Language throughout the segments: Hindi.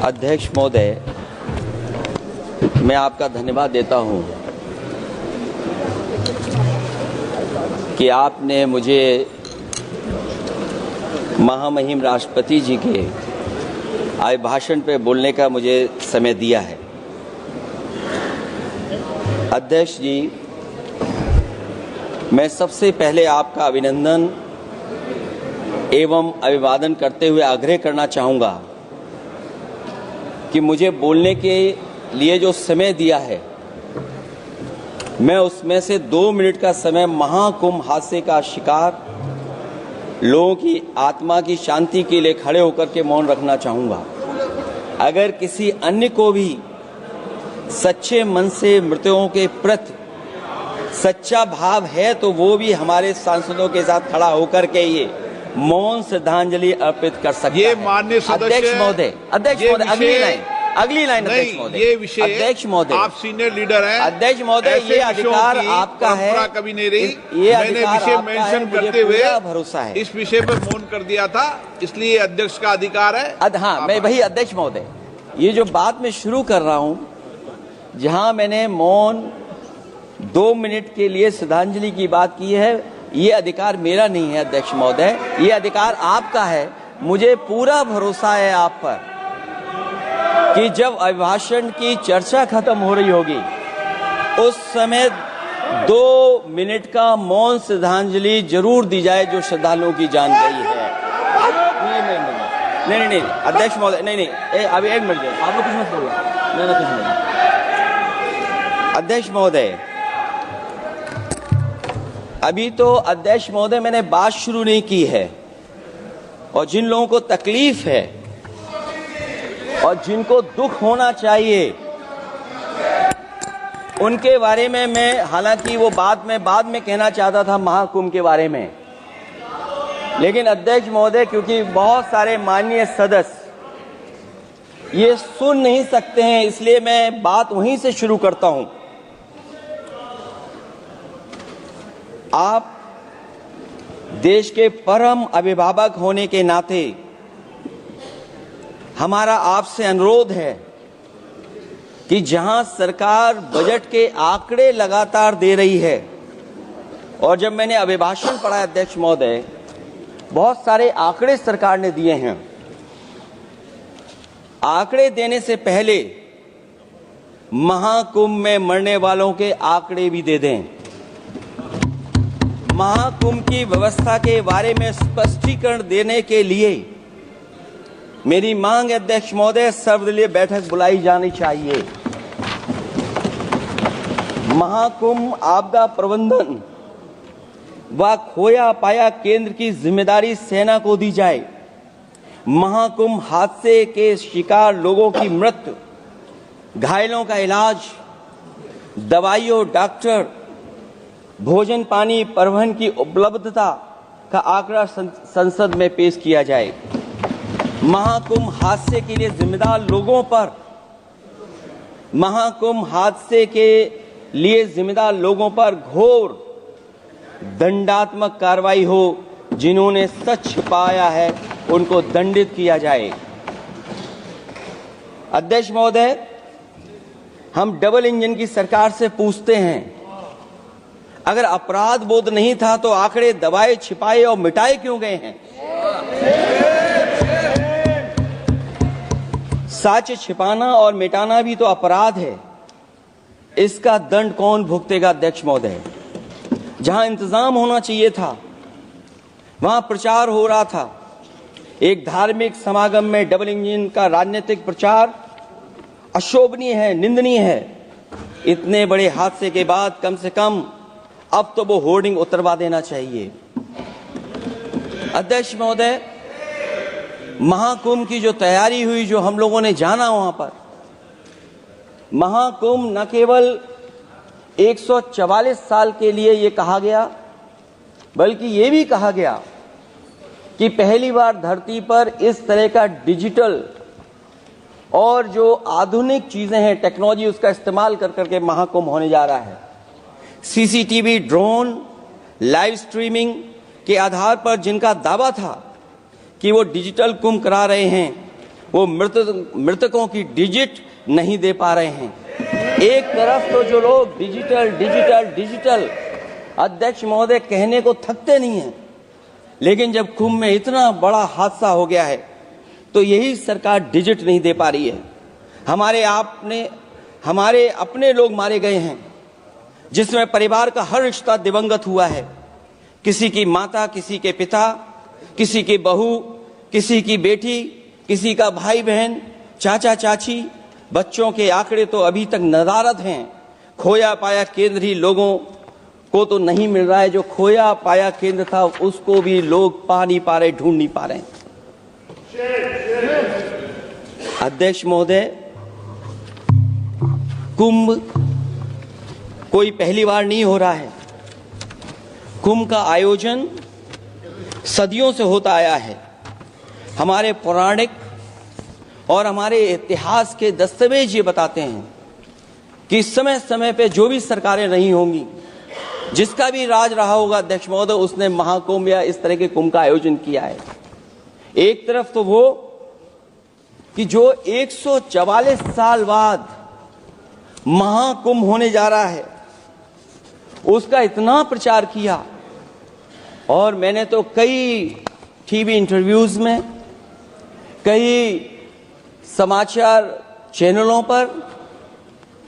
अध्यक्ष महोदय, मैं आपका धन्यवाद देता हूं कि आपने मुझे महामहिम राष्ट्रपति जी के अभिभाषण पे बोलने का मुझे समय दिया है। अध्यक्ष जी, मैं सबसे पहले आपका अभिनंदन एवं अभिवादन करते हुए आग्रह करना चाहूँगा कि मुझे बोलने के लिए जो समय दिया है, मैं उसमें से 2 मिनट का समय महाकुंभ हादसे का शिकार लोगों की आत्मा की शांति के लिए खड़े होकर के मौन रखना चाहूँगा। अगर किसी अन्य को भी सच्चे मन से मृतकों के प्रति सच्चा भाव है तो वो भी हमारे सांसदों के साथ खड़ा होकर के ये मौन श्रद्धांजलि अर्पित कर सकते हैं। ये माननीय सदस्य अध्यक्ष महोदय, अगली लाइन अध्यक्ष महोदय, ये विषय अध्यक्ष महोदय, आप सीनियर लीडर हैं। अध्यक्ष महोदय, ये अधिकार आपका है। कभी नहीं रही। ये मैंने विषय मेंशन करते हुए भरोसा है इस विषय पर मौन कर दिया था, इसलिए अध्यक्ष का अधिकार है। हाँ, मैं वही अध्यक्ष महोदय, ये जो बात मैं शुरू कर रहा हूँ, जहाँ मैंने मौन 2 मिनट के लिए श्रद्धांजलि की बात की है, ये अधिकार मेरा नहीं है अध्यक्ष महोदय, ये अधिकार आपका है। मुझे पूरा भरोसा है आप पर कि जब अभिभाषण की चर्चा खत्म हो रही होगी उस समय 2 मिनट का मौन श्रद्धांजलि जरूर दी जाए जो श्रद्धालुओं की जान गई है। नहीं अध्यक्ष महोदय, नहीं अभी 1 मिनट आप लोग कुछ मत बोलो। नहीं कुछ नहीं। अध्यक्ष महोदय, अभी तो अध्यक्ष महोदय मैंने बात शुरू नहीं की है, और जिन लोगों को तकलीफ है और जिनको दुख होना चाहिए उनके बारे में मैं, हालांकि वो बाद में कहना चाहता था महाकुंभ के बारे में, लेकिन अध्यक्ष महोदय क्योंकि बहुत सारे माननीय सदस्य ये सुन नहीं सकते हैं, इसलिए मैं बात वहीं से शुरू करता हूं। आप देश के परम अभिभावक होने के नाते हमारा आपसे अनुरोध है कि जहां सरकार बजट के आंकड़े लगातार दे रही है, और जब मैंने अभिभाषण पढ़ा अध्यक्ष महोदय, बहुत सारे आंकड़े सरकार ने दिए हैं। आंकड़े देने से पहले महाकुंभ में मरने वालों के आंकड़े भी दे दें। महाकुंभ की व्यवस्था के बारे में स्पष्टीकरण देने के लिए मेरी मांग है अध्यक्ष महोदय, सर्वदलीय बैठक बुलाई जानी चाहिए। महाकुंभ आपदा प्रबंधन व खोया पाया केंद्र की जिम्मेदारी सेना को दी जाए। महाकुंभ हादसे के शिकार लोगों की मृत्यु, घायलों का इलाज, दवाइयों, डॉक्टर, भोजन पानी, परिवहन की उपलब्धता का आंकड़ा संसद में पेश किया जाए। महाकुंभ हादसे के लिए जिम्मेदार लोगों पर, महाकुंभ हादसे के लिए जिम्मेदार लोगों पर घोर दंडात्मक कार्रवाई हो। जिन्होंने सच छिपाया है उनको दंडित किया जाए। अध्यक्ष महोदय, हम डबल इंजन की सरकार से पूछते हैं, अगर अपराध बोध नहीं था तो आंकड़े दबाए, छिपाए और मिटाए क्यों गए हैं? सच छिपाना और मिटाना भी तो अपराध है। इसका दंड कौन भुगतेगा अध्यक्ष महोदय? जहां इंतजाम होना चाहिए था वहां प्रचार हो रहा था। एक धार्मिक समागम में डबल इंजन का राजनीतिक प्रचार अशोभनीय है, निंदनीय है। इतने बड़े हादसे के बाद कम से कम अब तो वो होर्डिंग उतरवा देना चाहिए। अध्यक्ष महोदय, महाकुंभ की जो तैयारी हुई, जो हम लोगों ने जाना वहां पर, महाकुंभ न केवल 144 साल के लिए ये कहा गया, बल्कि ये भी कहा गया कि पहली बार धरती पर इस तरह का डिजिटल और जो आधुनिक चीजें हैं, टेक्नोलॉजी, उसका इस्तेमाल कर करके महाकुंभ होने जा रहा है। सीसीटीवी, ड्रोन, लाइव स्ट्रीमिंग के आधार पर जिनका दावा था कि वो डिजिटल कुंभ करा रहे हैं, वो मृतकों की डिजिट नहीं दे पा रहे हैं। एक तरफ तो जो लोग डिजिटल डिजिटल डिजिटल अध्यक्ष महोदय कहने को थकते नहीं हैं, लेकिन जब कुंभ में इतना बड़ा हादसा हो गया है तो यही सरकार डिजिट नहीं दे पा रही है। हमारे अपने लोग मारे गए हैं, जिसमें परिवार का हर रिश्ता दिवंगत हुआ है। किसी की माता, किसी के पिता, किसी की बहू, किसी की बेटी, किसी का भाई बहन, चाचा चाची। बच्चों के आंकड़े तो अभी तक नदारद हैं। खोया पाया केंद्र ही लोगों को तो नहीं मिल रहा है। जो खोया पाया केंद्र था उसको भी लोग पा नहीं पा रहे, ढूंढ नहीं पा रहे। अध्यक्ष महोदय, कुंभ कोई पहली बार नहीं हो रहा है। कुंभ का आयोजन सदियों से होता आया है। हमारे पौराणिक और हमारे इतिहास के दस्तावेज ये बताते हैं कि समय समय पे जो भी सरकारें रही होंगी, जिसका भी राज रहा होगा अध्यक्ष महोदय, उसने महाकुंभ या इस तरह के कुंभ का आयोजन किया है। एक तरफ तो वो कि जो 144 साल बाद महाकुंभ होने जा रहा है, उसका इतना प्रचार किया। और मैंने तो कई टीवी इंटरव्यूज में, कई समाचार चैनलों पर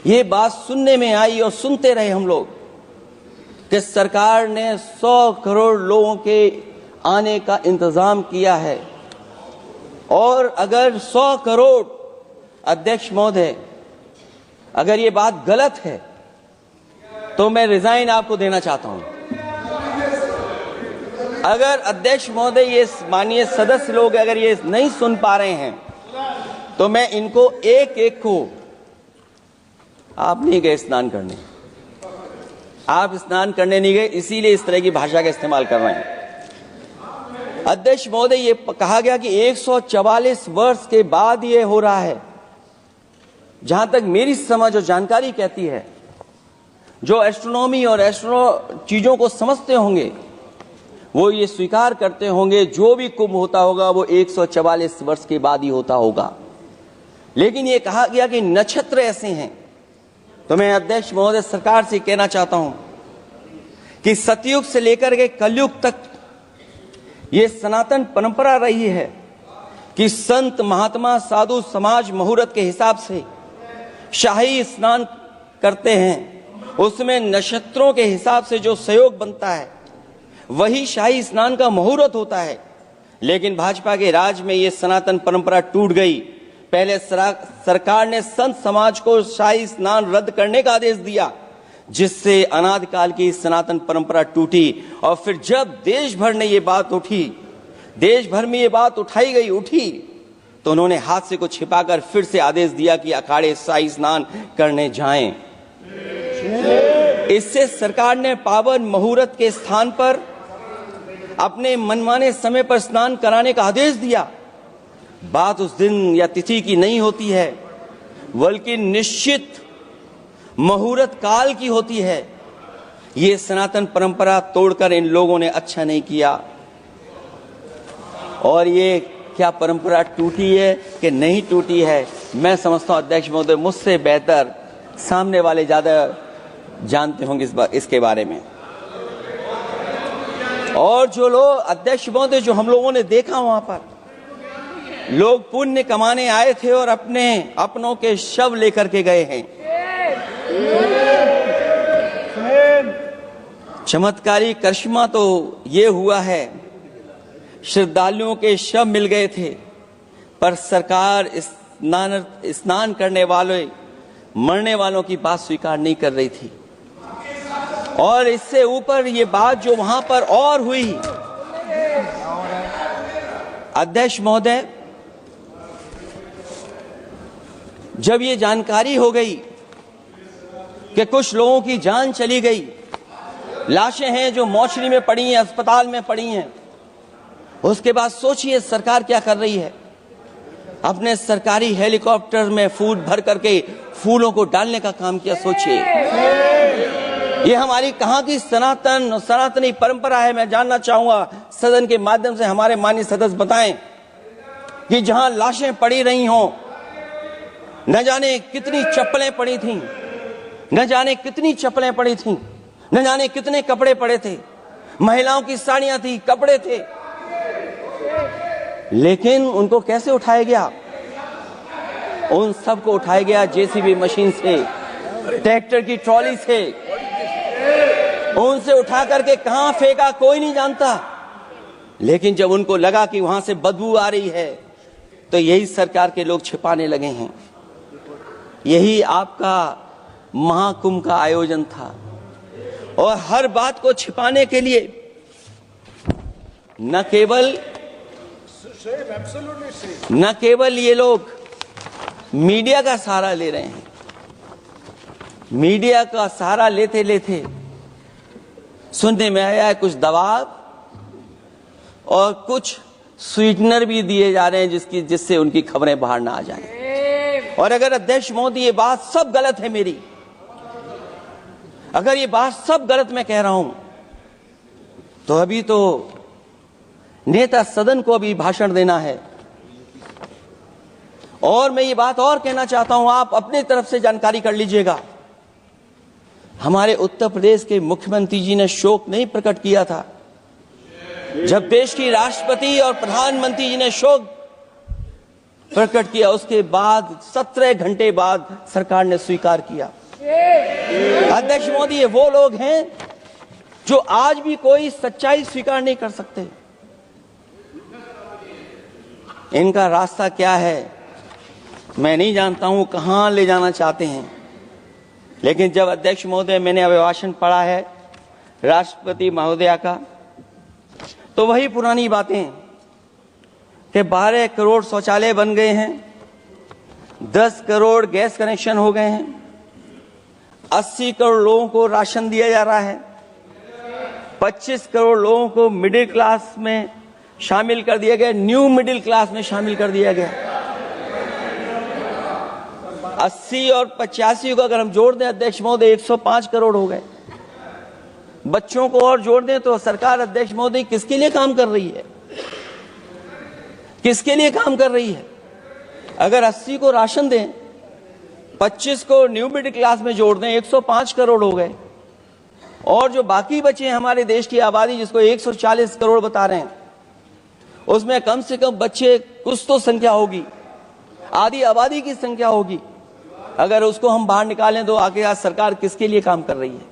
ये बात सुनने में आई और सुनते रहे हम लोग कि सरकार ने 100 करोड़ लोगों के आने का इंतजाम किया है। और अगर 100 करोड़, अध्यक्ष महोदय, अगर ये बात गलत है तो मैं रिजाइन आपको देना चाहता हूं। अगर अध्यक्ष महोदय, ये माननीय सदस्य लोग अगर ये नहीं सुन पा रहे हैं तो मैं इनको एक एक को, आप नहीं गए स्नान करने, आप स्नान करने नहीं गए, इसीलिए इस तरह की भाषा का इस्तेमाल कर रहे हैं। अध्यक्ष महोदय, ये कहा गया कि 144 वर्ष के बाद ये हो रहा है। जहां तक मेरी समझ और जानकारी कहती है, जो एस्ट्रोनॉमी और एस्ट्रो चीजों को समझते होंगे वो ये स्वीकार करते होंगे, जो भी कुंभ होता होगा वो 144 वर्ष के बाद ही होता होगा। लेकिन ये कहा गया कि नक्षत्र ऐसे हैं। तो मैं अध्यक्ष महोदय सरकार से कहना चाहता हूं कि सतयुग से लेकर के कलयुग तक ये सनातन परंपरा रही है कि संत महात्मा साधु समाज मुहूर्त के हिसाब से शाही स्नान करते हैं। उसमें नक्षत्रों के हिसाब से जो सहयोग बनता है वही शाही स्नान का मुहूर्त होता है। लेकिन भाजपा के राज में ये सनातन परंपरा टूट गई। पहले सरकार ने संत समाज को शाही स्नान रद्द करने का आदेश दिया, जिससे अनादिकाल की सनातन परंपरा टूटी। और फिर जब देश भर में ये बात उठी तो उन्होंने हादसे को छिपाकर फिर से आदेश दिया कि अखाड़े शाही स्नान करने जाएं। इससे सरकार ने पावन मुहूर्त के स्थान पर अपने मनमाने समय पर स्नान कराने का आदेश दिया। बात उस दिन या तिथि की नहीं होती है, बल्कि निश्चित मुहूर्त काल की होती है। ये सनातन परंपरा तोड़कर इन लोगों ने अच्छा नहीं किया। और ये क्या परंपरा टूटी है कि नहीं टूटी है, मैं समझता हूं अध्यक्ष महोदय मुझसे बेहतर सामने वाले ज्यादा जानते होंगे इसके बारे में। और जो लोग, अध्यक्ष महोदय, जो हम लोगों ने देखा वहां पर लोग पुण्य कमाने आए थे और अपनों के शव लेकर के गए हैं। चमत्कारी करिश्मा तो ये हुआ है, श्रद्धालुओं के शव मिल गए थे, पर सरकार स्नान करने वाले मरने वालों की बात स्वीकार नहीं कर रही थी। और इससे ऊपर ये बात जो वहां पर और हुई, अध्यक्ष महोदय, जब ये जानकारी हो गई कि कुछ लोगों की जान चली गई, लाशें हैं जो मोर्चरी में पड़ी हैं, अस्पताल में पड़ी हैं, उसके बाद सोचिए सरकार क्या कर रही है। अपने सरकारी हेलीकॉप्टर में फूल भर करके फूलों को डालने का काम किया। सोचिए ये हमारी कहां की सनातनी परंपरा है। मैं जानना चाहूंगा सदन के माध्यम से हमारे माननीय सदस्य बताएं कि जहां लाशें पड़ी रही हों, न जाने कितनी चप्पलें पड़ी थीं, न जाने कितनी चप्पलें पड़ी थीं, न जाने कितने कपड़े पड़े थे, महिलाओं की साड़ियां थी, कपड़े थे, लेकिन उनको कैसे उठाया गया? उन सबको उठाया गया जेसीबी मशीन से, ट्रैक्टर की ट्रॉली से। उनसे उठा करके कहां फेंका कोई नहीं जानता, लेकिन जब उनको लगा कि वहां से बदबू आ रही है तो यही सरकार के लोग छिपाने लगे हैं। यही आपका महाकुंभ का आयोजन था, और हर बात को छिपाने के लिए न केवल ये लोग मीडिया का सहारा ले रहे हैं, मीडिया का सहारा लेते लेते सुनने में आया है कुछ दबाव और कुछ स्वीटनर भी दिए जा रहे हैं जिससे उनकी खबरें बाहर ना आ जाएं। और अगर अध्यक्ष महोदय ये बात सब गलत है मेरी, अगर ये बात सब गलत मैं कह रहा हूं, तो अभी तो नेता सदन को अभी भाषण देना है। और मैं ये बात और कहना चाहता हूं, आप अपने तरफ से जानकारी कर लीजिएगा। हमारे उत्तर प्रदेश के मुख्यमंत्री जी ने शोक नहीं प्रकट किया था। जब देश की राष्ट्रपति और प्रधानमंत्री जी ने शोक प्रकट किया, उसके बाद 17 घंटे बाद सरकार ने स्वीकार किया। अध्यक्ष मोदी, ये वो लोग हैं जो आज भी कोई सच्चाई स्वीकार नहीं कर सकते। इनका रास्ता क्या है मैं नहीं जानता हूं, कहां ले जाना चाहते हैं। लेकिन जब अध्यक्ष महोदय मैंने अभिभाषण पढ़ा है राष्ट्रपति महोदया का, तो वही पुरानी बातें कि 12 करोड़ शौचालय बन गए हैं, 10 करोड़ गैस कनेक्शन हो गए हैं, 80 करोड़ लोगों को राशन दिया जा रहा है, 25 करोड़ लोगों को मिडिल क्लास में शामिल कर दिया गया, न्यू मिडिल क्लास में शामिल कर दिया गया। 80 और 85 को अगर हम जोड़ दें अध्यक्ष महोदय, 105 करोड़ हो गए। बच्चों को और जोड़ दें तो सरकार अध्यक्ष महोदय किसके लिए काम कर रही है? किसके लिए काम कर रही है? अगर 80 को राशन दें, 25 को न्यू मिडिल क्लास में जोड़ दें, 105 करोड़ हो गए। और जो बाकी बचे हैं हमारे देश की आबादी, जिसको 140 करोड़ बता रहे हैं, उसमें कम से कम बच्चे कुछ तो संख्या होगी, आधी आबादी की संख्या होगी। अगर उसको हम बाहर निकालें तो आगे आज सरकार किसके लिए काम कर रही है?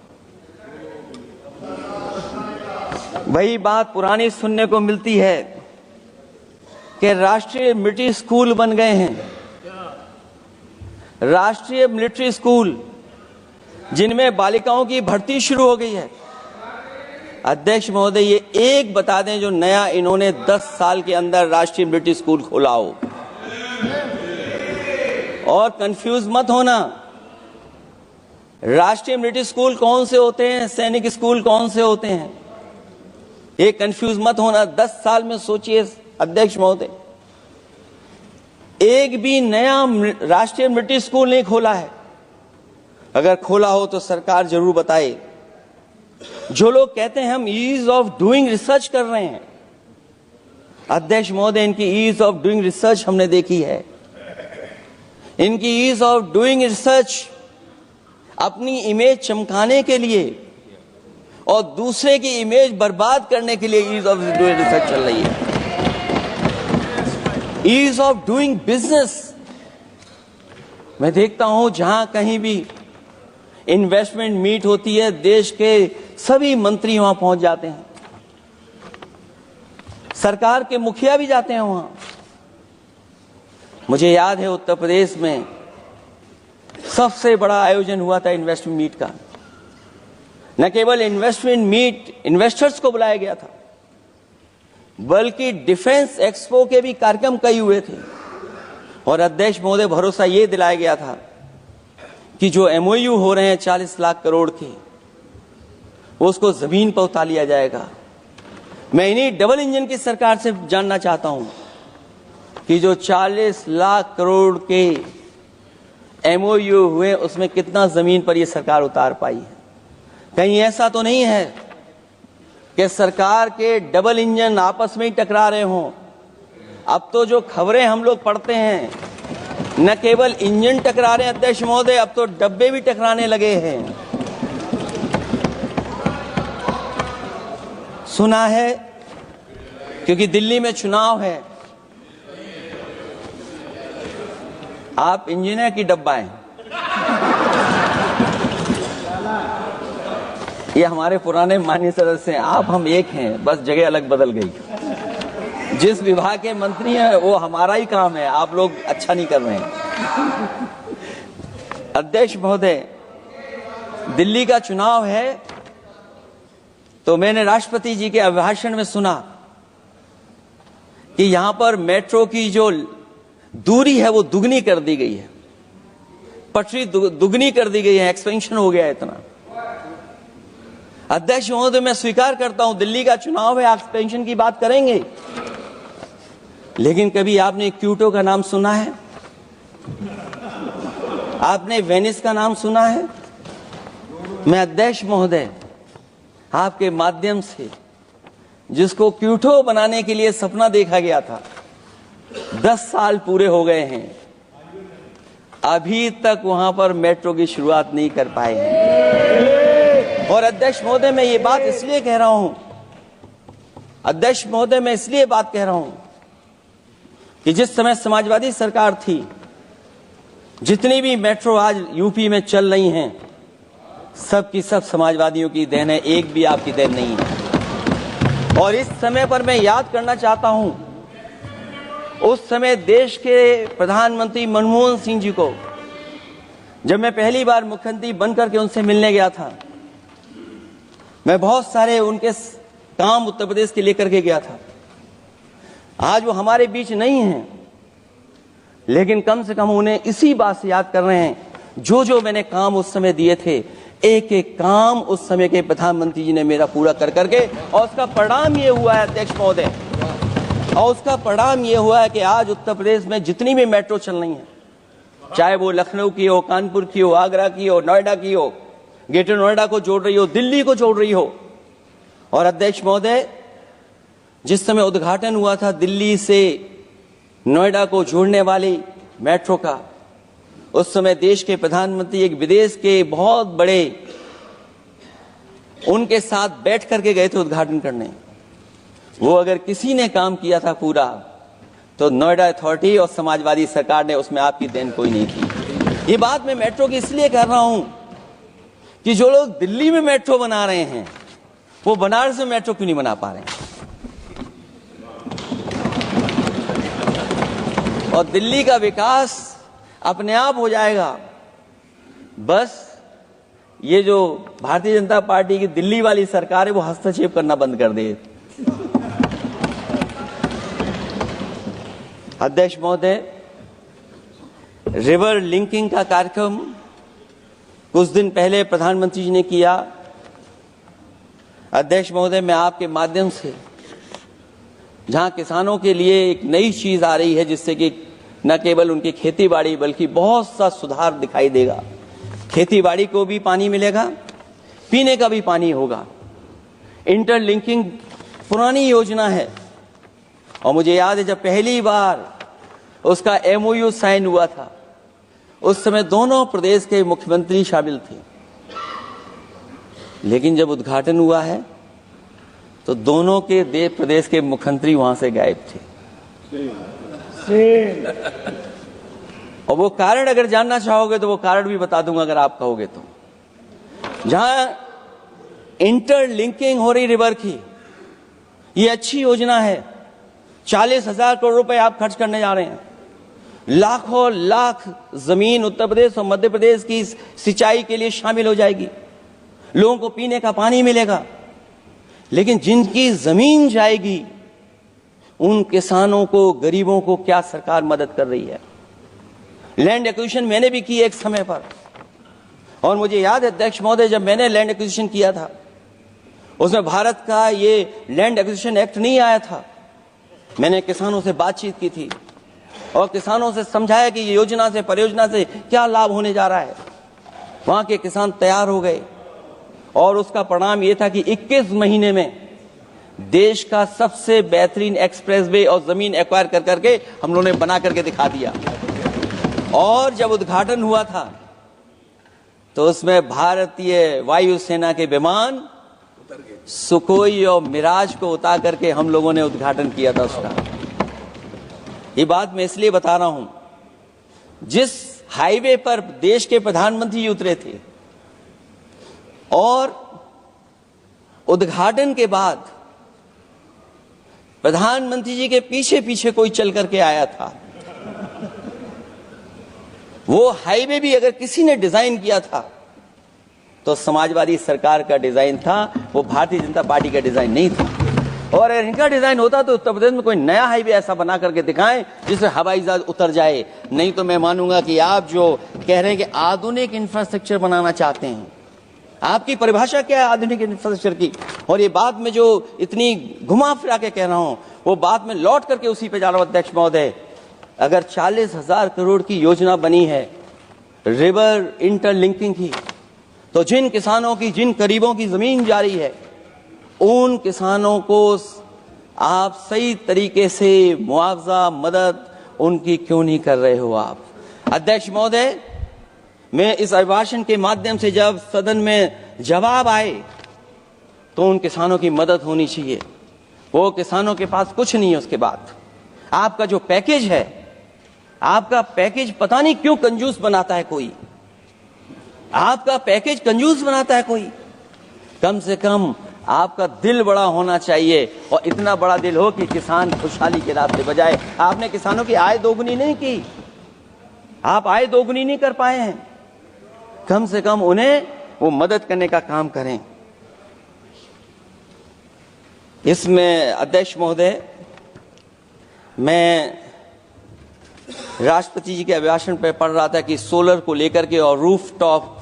वही बात पुरानी सुनने को मिलती है कि राष्ट्रीय मिलिट्री स्कूल बन गए हैं, राष्ट्रीय मिलिट्री स्कूल जिनमें बालिकाओं की भर्ती शुरू हो गई है। अध्यक्ष महोदय, ये एक बता दें जो नया इन्होंने 10 साल के अंदर राष्ट्रीय मिलिट्री स्कूल खोला हो। और कंफ्यूज मत होना, राष्ट्रीय मिलिट्री स्कूल कौन से होते हैं, सैनिक स्कूल कौन से होते हैं, ये कंफ्यूज मत होना। 10 साल में सोचिए अध्यक्ष महोदय, एक भी नया राष्ट्रीय मिलिट्री स्कूल नहीं खोला है। अगर खोला हो तो सरकार जरूर बताए। जो लोग कहते हैं हम ईज ऑफ डूइंग रिसर्च कर रहे हैं, अध्यक्ष महोदय, इनकी ईज ऑफ डूइंग रिसर्च हमने देखी है। इनकी ईज ऑफ डूइंग रिसर्च अपनी इमेज चमकाने के लिए और दूसरे की इमेज बर्बाद करने के लिए ईज ऑफ डूइंग रिसर्च चल रही है। ईज ऑफ डूइंग बिजनेस, मैं देखता हूं जहां कहीं भी इन्वेस्टमेंट मीट होती है, देश के सभी मंत्री वहां पहुंच जाते हैं, सरकार के मुखिया भी जाते हैं वहां। मुझे याद है उत्तर प्रदेश में सबसे बड़ा आयोजन हुआ था इन्वेस्टमेंट मीट का। न केवल इन्वेस्टमेंट मीट इन्वेस्टर्स को बुलाया गया था, बल्कि डिफेंस एक्सपो के भी कार्यक्रम कई हुए थे। और अध्यक्ष महोदय, भरोसा ये दिलाया गया था कि जो एमओयू हो रहे हैं 40 लाख करोड़ के, उसको जमीन पर उतार लिया जाएगा। मैं इन्हीं डबल इंजन की सरकार से जानना चाहता हूं कि जो 40 लाख करोड़ के एमओयू हुए, उसमें कितना जमीन पर यह सरकार उतार पाई है? कहीं ऐसा तो नहीं है कि सरकार के डबल इंजन आपस में ही टकरा रहे हों अब तो जो खबरें हम लोग पढ़ते हैं, न केवल इंजन टकरा रहे हैं अध्यक्ष महोदय, अब तो डब्बे भी टकराने लगे हैं। सुना है क्योंकि दिल्ली में चुनाव है, आप इंजीनियर की डब्बा हैं। ये हमारे पुराने माननीय सदस्य हैं, आप हम एक हैं, बस जगह अलग बदल गई। जिस विभाग के मंत्री हैं वो हमारा ही काम है, आप लोग अच्छा नहीं कर रहे हैं। अध्यक्ष महोदय, दिल्ली का चुनाव है तो मैंने राष्ट्रपति जी के अभिभाषण में सुना कि यहां पर मेट्रो की जो दूरी है वो दुगनी कर दी गई है, पटरी दुगनी कर दी गई है, एक्सपेंशन हो गया है इतना। अध्यक्ष महोदय, मैं स्वीकार करता हूं दिल्ली का चुनाव है, एक्सपेंशन की बात करेंगे, लेकिन कभी आपने क्यूटो का नाम सुना है? आपने वेनिस का नाम सुना है? मैं अध्यक्ष महोदय आपके माध्यम से, जिसको क्यूटो बनाने के लिए सपना देखा गया था, 10 साल पूरे हो गए हैं, अभी तक वहां पर मेट्रो की शुरुआत नहीं कर पाए हैं। और अध्यक्ष महोदय, मैं ये बात इसलिए कह रहा हूं, अध्यक्ष महोदय मैं इसलिए बात कह रहा हूं कि जिस समय समाजवादी सरकार थी, जितनी भी मेट्रो आज यूपी में चल रही हैं, सब की सब समाजवादियों की देन है, एक भी आपकी देन नहीं है। और इस समय पर मैं याद करना चाहता हूं, उस समय देश के प्रधानमंत्री मनमोहन सिंह जी को जब मैं पहली बार मुख्यमंत्री बनकर के उनसे मिलने गया था, मैं बहुत सारे उनके काम उत्तर प्रदेश के लेकर के गया था। आज वो हमारे बीच नहीं हैं, लेकिन कम से कम उन्हें इसी बात से याद कर रहे हैं, जो जो मैंने काम उस समय दिए थे, एक एक काम उस समय के प्रधानमंत्री जी ने मेरा पूरा कर करके, और उसका परिणाम ये हुआ है अध्यक्ष महोदय, और उसका परिणाम ये हुआ है कि आज उत्तर प्रदेश में जितनी भी मेट्रो चल रही है, चाहे वो लखनऊ की हो, कानपुर की हो, आगरा की हो, नोएडा की हो, ग्रेटर नोएडा को जोड़ रही हो, दिल्ली को जोड़ रही हो। और अध्यक्ष महोदय, जिस समय उद्घाटन हुआ था दिल्ली से नोएडा को जोड़ने वाली मेट्रो का, उस समय देश के प्रधानमंत्री एक विदेश के बहुत बड़े उनके साथ बैठ करके गए थे उद्घाटन करने। वो अगर किसी ने काम किया था पूरा, तो नोएडा अथॉरिटी और समाजवादी सरकार ने, उसमें आपकी देन कोई नहीं थी। ये बात मैं मेट्रो की इसलिए कर रहा हूं कि जो लोग दिल्ली में मेट्रो बना रहे हैं, वो बनारस में मेट्रो क्यों नहीं बना पा रहे हैं? और दिल्ली का विकास अपने आप हो जाएगा, बस ये जो भारतीय जनता पार्टी की दिल्ली वाली सरकार है वो हस्तक्षेप करना बंद कर दे। अध्यक्ष महोदय, रिवर लिंकिंग का कार्यक्रम कुछ दिन पहले प्रधानमंत्री जी ने किया। अध्यक्ष महोदय, मैं आपके माध्यम से, जहां किसानों के लिए एक नई चीज आ रही है, जिससे कि न केवल उनकी खेती बाड़ी बल्कि बहुत सा सुधार दिखाई देगा। खेती बाड़ी को भी पानी मिलेगा, पीने का भी पानी होगा। इंटरलिंकिंग पुरानी योजना है, और मुझे याद है जब पहली बार उसका MOU साइन हुआ था, उस समय दोनों प्रदेश के मुख्यमंत्री शामिल थे, लेकिन जब उद्घाटन हुआ है तो दोनों के प्रदेश के मुख्यमंत्री वहां से गायब थे। और वो कारण अगर जानना चाहोगे तो वो कारण भी बता दूंगा अगर आप कहोगे तो। जहां इंटरलिंकिंग हो रही रिवर की, ये अच्छी योजना है। 40,000 करोड़ रुपए आप खर्च करने जा रहे हैं। लाखों लाख जमीन उत्तर प्रदेश और मध्य प्रदेश की सिंचाई के लिए शामिल हो जाएगी, लोगों को पीने का पानी मिलेगा। लेकिन जिनकी जमीन जाएगी, उन किसानों को, गरीबों को क्या सरकार मदद कर रही है? लैंड एक्विजिशन मैंने भी की एक समय पर, और मुझे याद है अध्यक्ष महोदय, जब मैंने लैंड एक्विजिशन किया था, उसमें भारत का ये लैंड एक्विजिशन एक्ट नहीं आया था। मैंने किसानों से बातचीत की थी और किसानों से समझाया कि ये योजना से, परियोजना से क्या लाभ होने जा रहा है। वहां के किसान तैयार हो गए, और उसका परिणाम ये था कि 21 महीने में देश का सबसे बेहतरीन एक्सप्रेसवे और जमीन एक्वायर कर करके हम लोगों ने बना करके दिखा दिया। और जब उद्घाटन हुआ था तो उसमें भारतीय वायुसेना के विमान सुखोई और मिराज को उतार करके हम लोगों ने उद्घाटन किया था उसका। ये बात मैं इसलिए बता रहा हूं, जिस हाईवे पर देश के प्रधानमंत्री उतरे थे और उद्घाटन के बाद प्रधानमंत्री जी के पीछे पीछे कोई चल करके आया था, वो हाईवे भी अगर किसी ने डिजाइन किया था तो समाजवादी सरकार का डिजाइन था, वो भारतीय जनता पार्टी का डिजाइन नहीं था। और अगर इनका डिजाइन होता तो उत्तर प्रदेश में कोई नया हाईवे ऐसा बना करके दिखाएं जिससे हवाई जहाज उतर जाए। नहीं तो मैं मानूंगा कि आप जो कह रहे हैं कि आधुनिक इंफ्रास्ट्रक्चर बनाना चाहते हैं, आपकी परिभाषा क्या है आधुनिक इंफ्रास्ट्रक्चर की? और ये बात में जो इतनी घुमा फिरा के कह रहा हूं, वो बात में लौट करके उसी पे जा रहा हूं। अध्यक्ष महोदय, अगर 40,000 करोड़ की योजना बनी है रिवर इंटरलिंकिंग की, तो जिन किसानों की, जिन गरीबों की जमीन जा रही है, उन किसानों को आप सही तरीके से मुआवजा, मदद उनकी क्यों नहीं कर रहे हो आप? अध्यक्ष महोदय, मैं इस अभिभाषण के माध्यम से जब सदन में जवाब आए तो उन किसानों की मदद होनी चाहिए। वो किसानों के पास कुछ नहीं है। उसके बाद आपका जो पैकेज है, आपका पैकेज पता नहीं क्यों कंजूस बनाता है कोई, आपका पैकेज कंजूस बनाता है कोई। कम से कम आपका दिल बड़ा होना चाहिए, और इतना बड़ा दिल हो कि किसान खुशहाली के रास्ते बजाए। आपने किसानों की आय दोगुनी नहीं की, आप आय दोगुनी नहीं कर पाए हैं। कम से कम उन्हें वो मदद करने का काम करें। इसमें अध्यक्ष महोदय, मैं राष्ट्रपति जी के अभिभाषण पर पढ़ रहा था कि सोलर को लेकर के और रूफ टॉप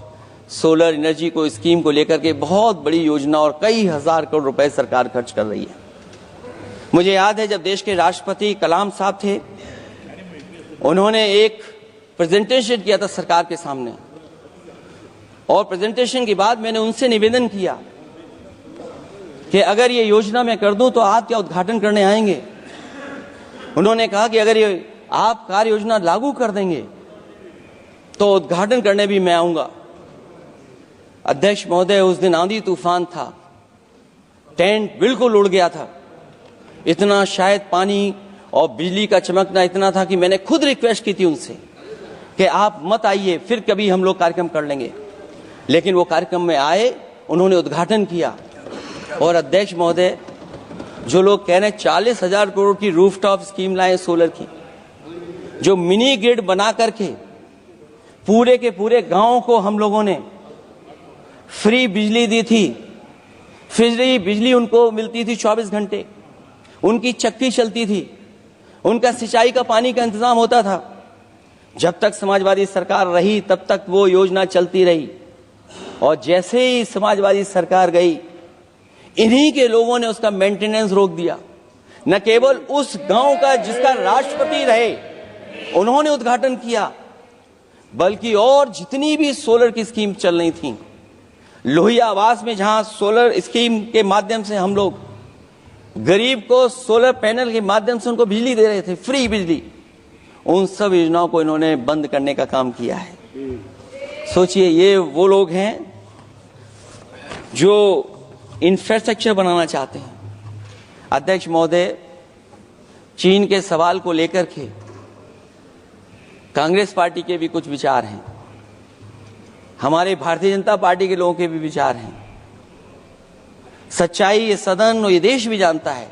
सोलर एनर्जी को, स्कीम को लेकर के बहुत बड़ी योजना और कई हजार करोड़ रुपए सरकार खर्च कर रही है। मुझे याद है जब देश के राष्ट्रपति कलाम साहब थे, उन्होंने एक प्रेजेंटेशन किया था सरकार के सामने, और प्रेजेंटेशन के बाद मैंने उनसे निवेदन किया कि अगर ये योजना मैं कर दूं तो आप क्या उद्घाटन करने आएंगे? उन्होंने कहा कि अगर ये आप कार्य योजना लागू कर देंगे तो उद्घाटन करने भी मैं आऊंगा। अध्यक्ष महोदय, उस दिन आंधी तूफान था, टेंट बिल्कुल उड़ गया था, इतना शायद पानी और बिजली का चमकना इतना था कि मैंने खुद रिक्वेस्ट की थी उनसे कि आप मत आइए, फिर कभी हम लोग कार्यक्रम कर लेंगे। लेकिन वो कार्यक्रम में आए, उन्होंने उद्घाटन किया। और अध्यक्ष महोदय, जो लोग कह रहे हैं 40,000 करोड़ की रूफटॉप स्कीम लाए सोलर की, जो मिनी ग्रिड बना करके पूरे के पूरे गांव को हम लोगों ने फ्री बिजली दी थी। फ्री बिजली उनको मिलती थी 24 घंटे, उनकी चक्की चलती थी, उनका सिंचाई का पानी का इंतजाम होता था। जब तक समाजवादी सरकार रही तब तक वो योजना चलती रही, और जैसे ही समाजवादी सरकार गई, इन्हीं के लोगों ने उसका मेंटेनेंस रोक दिया। न केवल उस गांव का जिसका राष्ट्रपति रहे उन्होंने उद्घाटन किया, बल्कि और जितनी भी सोलर की स्कीम चल रही थी, लोहिया आवास में जहां सोलर स्कीम के माध्यम से हम लोग गरीब को सोलर पैनल के माध्यम से उनको बिजली दे रहे थे, फ्री बिजली, उन सब योजनाओं को इन्होंने बंद करने का काम किया है। सोचिए, ये वो लोग हैं जो इंफ्रास्ट्रक्चर बनाना चाहते हैं। अध्यक्ष महोदय, चीन के सवाल को लेकर के कांग्रेस पार्टी के भी कुछ विचार हैं, हमारे भारतीय जनता पार्टी के लोगों के भी विचार हैं। सच्चाई ये सदन और ये देश भी जानता है,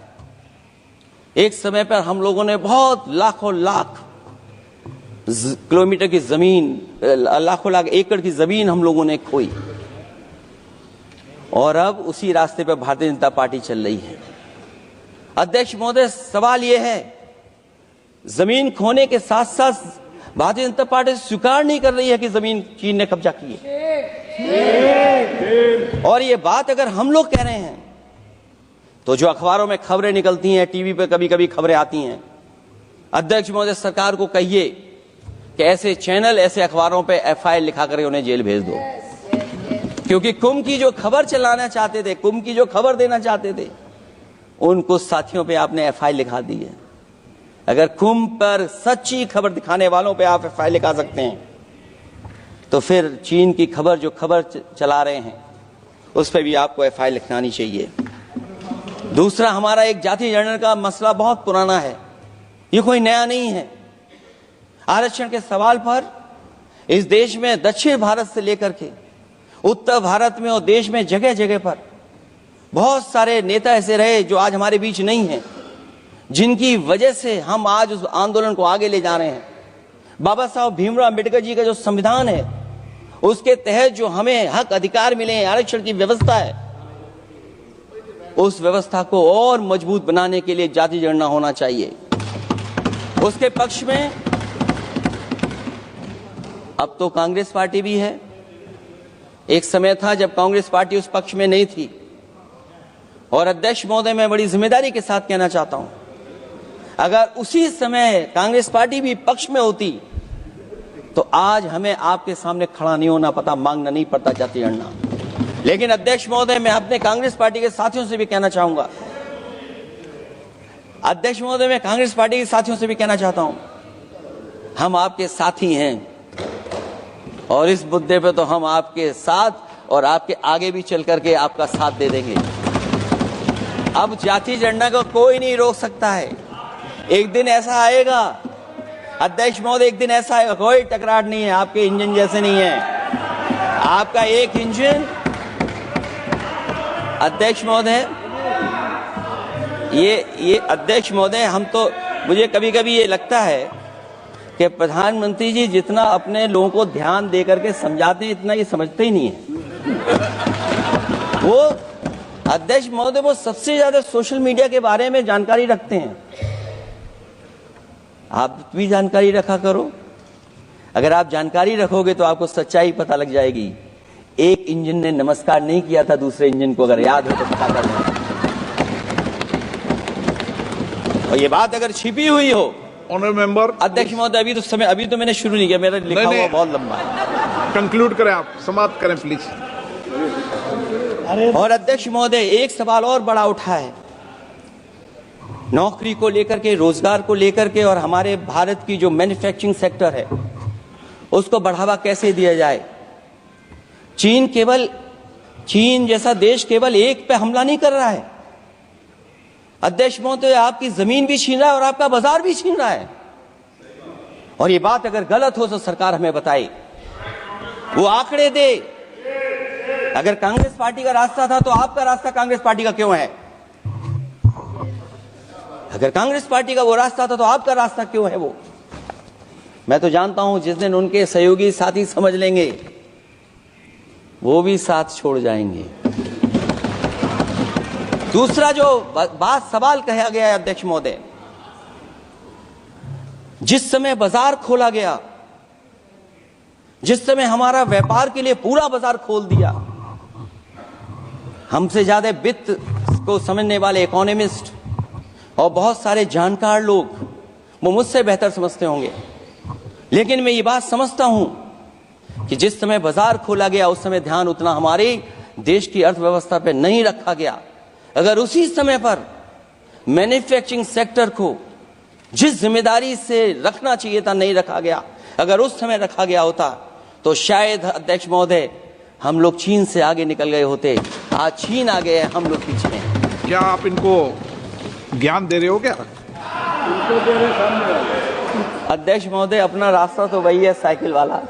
एक समय पर हम लोगों ने बहुत लाखों लाख किलोमीटर की जमीन, लाखों लाख एकड़ की जमीन हम लोगों ने खोई, और अब उसी रास्ते पर भारतीय जनता पार्टी चल रही है। अध्यक्ष महोदय, सवाल यह है, जमीन खोने के साथ साथ भारतीय जनता पार्टी स्वीकार नहीं कर रही है कि जमीन चीन ने कब्जा की है। और ये बात अगर हम लोग कह रहे हैं तो जो अखबारों में खबरें निकलती हैं, टीवी पे कभी कभी खबरें आती हैं, अध्यक्ष महोदय सरकार को कहिए कि ऐसे चैनल, ऐसे अखबारों पे एफआईआर लिखा कर उन्हें जेल भेज दो, क्योंकि कुंभ की जो खबर चलाना चाहते थे, कुंभ की जो खबर देना चाहते थे, उन कुछ साथियों पे आपने एफआईआर लिखा दी है। अगर कुंभ पर सच्ची खबर दिखाने वालों पे आप एफआईआर लिखा सकते हैं, तो फिर चीन की खबर जो खबर चला रहे हैं उस पर भी आपको एफआईआर लिखवानी चाहिए। दूसरा, हमारा एक जाति जनगणना का मसला बहुत पुराना है, ये कोई नया नहीं है। आरक्षण के सवाल पर इस देश में दक्षिण भारत से लेकर के उत्तर भारत में और देश में जगह जगह पर बहुत सारे नेता ऐसे रहे जो आज हमारे बीच नहीं हैं, जिनकी वजह से हम आज उस आंदोलन को आगे ले जा रहे हैं। बाबा साहब भीमराव अम्बेडकर जी का जो संविधान है, उसके तहत जो हमें हक अधिकार मिले हैं, आरक्षण की व्यवस्था है, उस व्यवस्था को और मजबूत बनाने के लिए जाति जनगणना होना चाहिए। उसके पक्ष में अब तो कांग्रेस पार्टी भी है। एक समय था जब कांग्रेस पार्टी उस पक्ष में नहीं थी। और अध्यक्ष महोदय, मैं बड़ी जिम्मेदारी के साथ कहना चाहता हूं, अगर उसी समय कांग्रेस पार्टी भी पक्ष में होती तो आज हमें आपके सामने खड़ा नहीं होना पता, मांगना नहीं पड़ता जाति जनगणना। लेकिन अध्यक्ष महोदय, मैं अपने कांग्रेस पार्टी के साथियों से भी कहना चाहूंगा, अध्यक्ष महोदय, मैं कांग्रेस पार्टी के साथियों से भी कहना चाहता हूं, हम आपके साथी हैं और इस मुद्दे पे तो हम आपके साथ और आपके आगे भी चल करके आपका साथ दे देंगे। अब जाति जनगणना को कोई नहीं रोक सकता है। एक दिन ऐसा आएगा अध्यक्ष महोदय, एक दिन ऐसा आएगा, कोई टकरार नहीं है, आपके इंजन जैसे नहीं है। आपका एक इंजन, अध्यक्ष महोदय, ये अध्यक्ष महोदय, हम तो, मुझे कभी कभी ये लगता है कि प्रधानमंत्री जी जितना अपने लोगों को ध्यान दे करके समझाते हैं, इतना ये समझते ही नहीं है। वो अध्यक्ष महोदय, वो सबसे ज्यादा सोशल मीडिया के बारे में जानकारी रखते हैं। आप भी जानकारी रखा करो। अगर आप जानकारी रखोगे तो आपको सच्चाई पता लग जाएगी। एक इंजन ने नमस्कार नहीं किया था दूसरे इंजन को, अगर याद हो तो पता कर लें। और ये बात अगर छिपी हुई हो, ऑनरेबल मेंबर, अध्यक्ष महोदय, अभी तो मैंने शुरू नहीं किया, मेरा लिखा हुआ बहुत लंबा है। कंक्लूड करें, आप समाप्त करें प्लीज। और अध्यक्ष महोदय, एक सवाल और बड़ा उठा है, नौकरी को लेकर के, रोजगार को लेकर के, और हमारे भारत की जो मैन्युफैक्चरिंग सेक्टर है उसको बढ़ावा कैसे दिया जाए। चीन जैसा देश केवल एक पे हमला नहीं कर रहा है अध्यक्ष महोदय, आपकी जमीन भी छीन रहा है और आपका बाजार भी छीन रहा है। और ये बात अगर गलत हो तो सरकार हमें बताए, वो आंकड़े दे। अगर कांग्रेस पार्टी का रास्ता था तो आपका रास्ता कांग्रेस पार्टी का क्यों है? अगर कांग्रेस पार्टी का वो रास्ता था तो आपका रास्ता क्यों है? वो मैं तो जानता हूं, जिस दिन उनके सहयोगी साथी समझ लेंगे वो भी साथ छोड़ जाएंगे। दूसरा जो सवाल कहा गया है अध्यक्ष महोदय, जिस समय बाजार खोला गया, जिस समय हमारा व्यापार के लिए पूरा बाजार खोल दिया, हमसे ज्यादा वित्त को समझने वाले इकोनॉमिस्ट और बहुत सारे जानकार लोग वो मुझसे बेहतर समझते होंगे, लेकिन मैं ये बात समझता हूं कि जिस समय बाजार खोला गया उस समय ध्यान उतना हमारे देश की अर्थव्यवस्था पर नहीं रखा गया। अगर उसी समय पर मैन्युफैक्चरिंग सेक्टर को जिस जिम्मेदारी से रखना चाहिए था नहीं रखा गया, अगर उस समय रखा गया होता तो शायद अध्यक्ष महोदय हम लोग चीन से आगे निकल गए होते। आज चीन आ गए, हम लोग पीछे हैं। क्या आप इनको ज्ञान दे रहे हो क्या? अध्यक्ष महोदय, अपना रास्ता तो वही है, साइकिल वाला।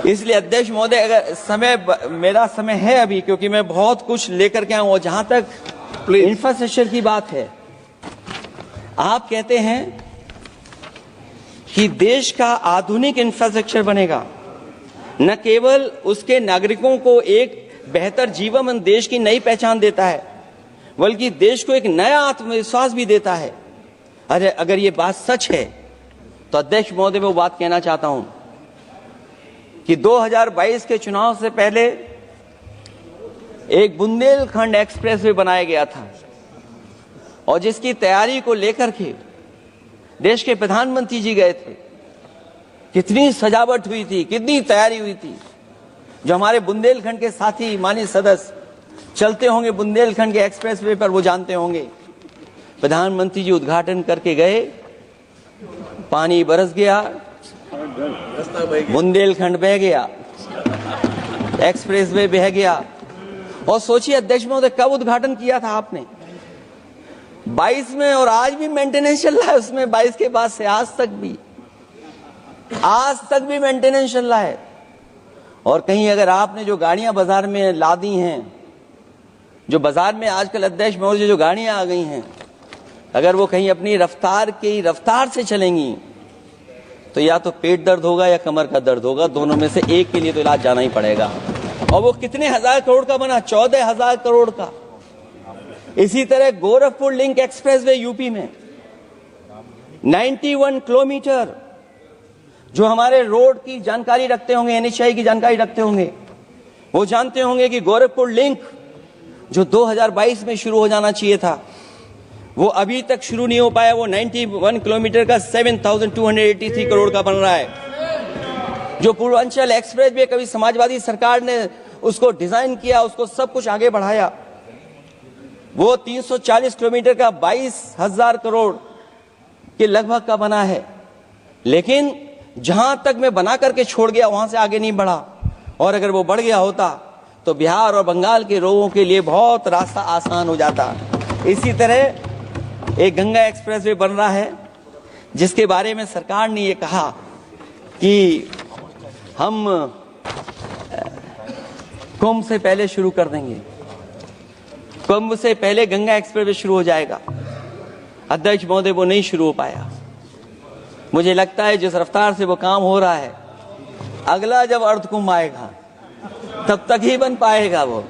इसलिए अध्यक्ष महोदय, अगर मेरा समय है अभी, क्योंकि मैं बहुत कुछ लेकर के आऊं, और जहां तक इंफ्रास्ट्रक्चर की बात है, आप कहते हैं कि देश का आधुनिक इंफ्रास्ट्रक्चर बनेगा, न केवल उसके नागरिकों को एक बेहतर जीवन, देश की नई पहचान देता है, बल्कि देश को एक नया आत्मविश्वास भी देता है। अरे अगर ये बात सच है तो अध्यक्ष महोदय, मैं वो बात कहना चाहता हूं कि 2022 के चुनाव से पहले एक बुंदेलखंड एक्सप्रेस वे बनाया गया था, और जिसकी तैयारी को लेकर के देश के प्रधानमंत्री जी गए थे। कितनी सजावट हुई थी, कितनी तैयारी हुई थी। जो हमारे बुंदेलखंड के साथी माननीय सदस्य चलते होंगे बुंदेलखंड के एक्सप्रेसवे पर, वो जानते होंगे। प्रधानमंत्री जी उद्घाटन करके गए, पानी बरस गया, बुंदेलखंड बह गया, एक्सप्रेसवे बह गया। और सोचिए अध्यक्ष महोदय, कब उद्घाटन किया था आपने? 22 में, और आज भी मेंटेनेंस चल रहा है उसमें। 22 के बाद से आज तक भी मेंटेनेंस चल रहा है। और कहीं अगर आपने जो गाड़ियां बाजार में ला दी हैं, जो बाजार में आजकल अध्यक्ष महोदय जो गाड़ियां आ गई हैं, अगर वो कहीं अपनी रफ्तार से चलेंगी तो या तो पेट दर्द होगा या कमर का दर्द होगा, दोनों में से एक के लिए तो इलाज जाना ही पड़ेगा। और वो कितने हजार करोड़ का बना? 14,000 करोड़ का। इसी तरह गोरखपुर लिंक एक्सप्रेसवे यूपी में 91 किलोमीटर, जो हमारे रोड की जानकारी रखते होंगे, एनएचआई की जानकारी रखते होंगे, वो जानते होंगे कि गोरखपुर लिंक जो 2022 में शुरू हो जाना चाहिए था, वो अभी तक शुरू नहीं हो पाया। वो 91 किलोमीटर का 7,283 करोड़ का बन रहा है। जो पूर्वांचल एक्सप्रेसवे, कभी समाजवादी सरकार ने उसको डिजाइन किया, उसको सब कुछ आगे बढ़ाया, वो 340 किलोमीटर का 22,000 करोड़ के लगभग का बना है। लेकिन जहां तक मैं बना करके छोड़ गया वहां से आगे नहीं बढ़ा। और अगर वो बढ़ गया होता तो बिहार और बंगाल के लोगों के लिए बहुत रास्ता आसान हो जाता। इसी तरह एक गंगा एक्सप्रेसवे बन रहा है, जिसके बारे में सरकार ने ये कहा कि हम कुंभ से पहले शुरू कर देंगे, कुंभ से पहले गंगा एक्सप्रेसवे शुरू हो जाएगा। अध्यक्ष महोदय, वो नहीं शुरू हो पाया। मुझे लगता है जिस रफ्तार से वो काम हो रहा है, अगला जब अर्ध कुंभ आएगा तब तक ही बन पाएगा वो।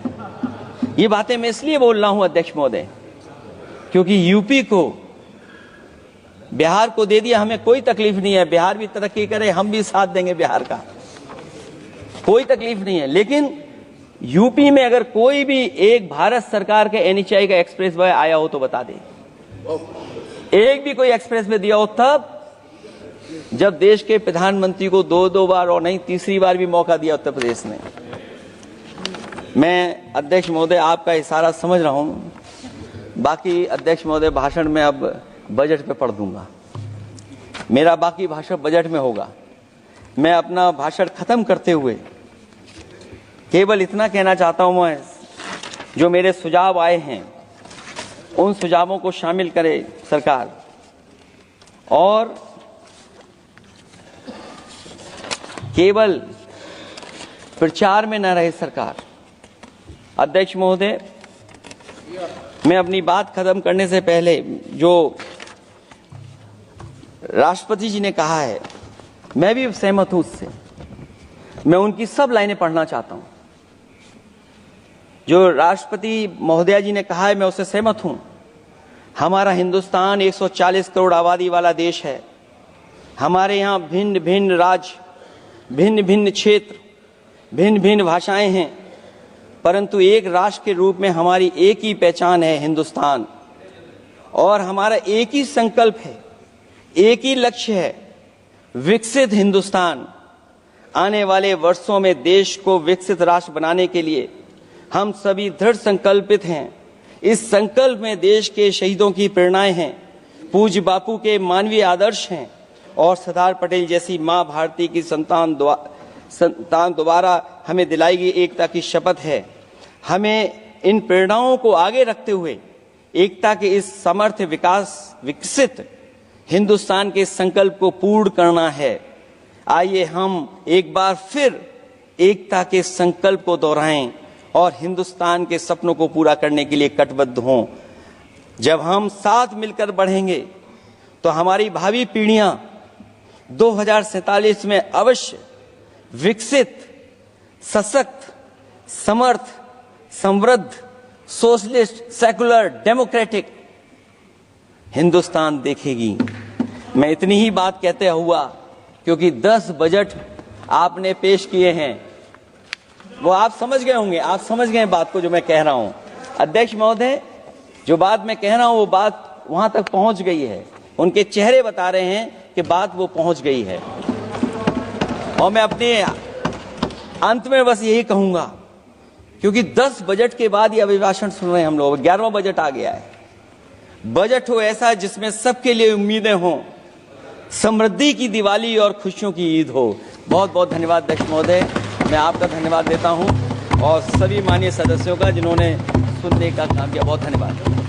ये बातें मैं इसलिए बोल रहा हूं अध्यक्ष महोदय, क्योंकि यूपी को, बिहार को दे दिया, हमें कोई तकलीफ नहीं है। बिहार भी तरक्की करे, हम भी साथ देंगे बिहार का, कोई तकलीफ नहीं है। लेकिन यूपी में अगर कोई भी एक भारत सरकार के एनएचआई का एक्सप्रेसवे आया हो तो बता दे। एक भी कोई एक्सप्रेसवे दिया हो तब, जब देश के प्रधानमंत्री को 2 बार और नहीं तीसरी बार भी मौका दिया उत्तर प्रदेश ने। मैं अध्यक्ष महोदय आपका इशारा समझ रहा हूं। बाकी अध्यक्ष महोदय भाषण में अब बजट पे पढ़ दूंगा, मेरा बाकी भाषण बजट में होगा। मैं अपना भाषण खत्म करते हुए केवल इतना कहना चाहता हूं, मैं जो मेरे सुझाव आए हैं उन सुझावों को शामिल करे सरकार, और केवल प्रचार में न रहे सरकार। अध्यक्ष महोदय, मैं अपनी बात खत्म करने से पहले जो राष्ट्रपति जी ने कहा है, मैं भी सहमत हूं उससे। मैं उनकी सब लाइनें पढ़ना चाहता हूं। जो राष्ट्रपति महोदया जी ने कहा है, मैं उससे सहमत हूं। हमारा हिंदुस्तान 140 करोड़ आबादी वाला देश है। हमारे यहाँ भिन्न भिन्न राज्य, भिन्न भिन्न क्षेत्र, भिन्न भिन्न भाषाएं हैं, परंतु एक राष्ट्र के रूप में हमारी एक ही पहचान है, हिंदुस्तान। और हमारा एक ही संकल्प है, एक ही लक्ष्य है, विकसित हिंदुस्तान। आने वाले वर्षों में देश को विकसित राष्ट्र बनाने के लिए हम सभी दृढ़ संकल्पित हैं। इस संकल्प में देश के शहीदों की प्रेरणाएं हैं, पूज्य बापू के मानवीय आदर्श हैं, और सरदार पटेल जैसी मां भारती की संतान द्वारा हमें दिलाई गई एकता की शपथ है। हमें इन प्रेरणाओं को आगे रखते हुए एकता के इस समर्थ विकसित हिंदुस्तान के संकल्प को पूर्ण करना है। आइए हम एक बार फिर एकता के संकल्प को दोहराएं और हिंदुस्तान के सपनों को पूरा करने के लिए कटिबद्ध हों। जब हम साथ मिलकर बढ़ेंगे तो हमारी भावी पीढ़ियां 2047 में अवश्य विकसित, सशक्त, समर्थ, समृद्ध, सोशलिस्ट, सेकुलर, डेमोक्रेटिक हिंदुस्तान देखेगी। मैं इतनी ही बात कहते हुआ, क्योंकि 10 बजट आपने पेश किए हैं, वो आप समझ गए होंगे, आप समझ गए बात को जो मैं कह रहा हूं। अध्यक्ष महोदय, जो बात मैं कह रहा हूं वो बात वहां तक पहुंच गई है। उनके चेहरे बता रहे हैं कि बात वो पहुंच गई है। और मैं अपने अंत में बस यही कहूंगा क्योंकि 10 बजट के बाद ये अभिभाषण सुन रहे हैं हम लोग। 11वां बजट आ गया है। बजट हो ऐसा जिसमें सबके लिए उम्मीदें हों, समृद्धि की दिवाली और खुशियों की ईद हो। बहुत बहुत धन्यवाद अध्यक्ष महोदय, मैं आपका धन्यवाद देता हूं और सभी माननीय सदस्यों का जिन्होंने सुनने का काम किया। बहुत धन्यवाद।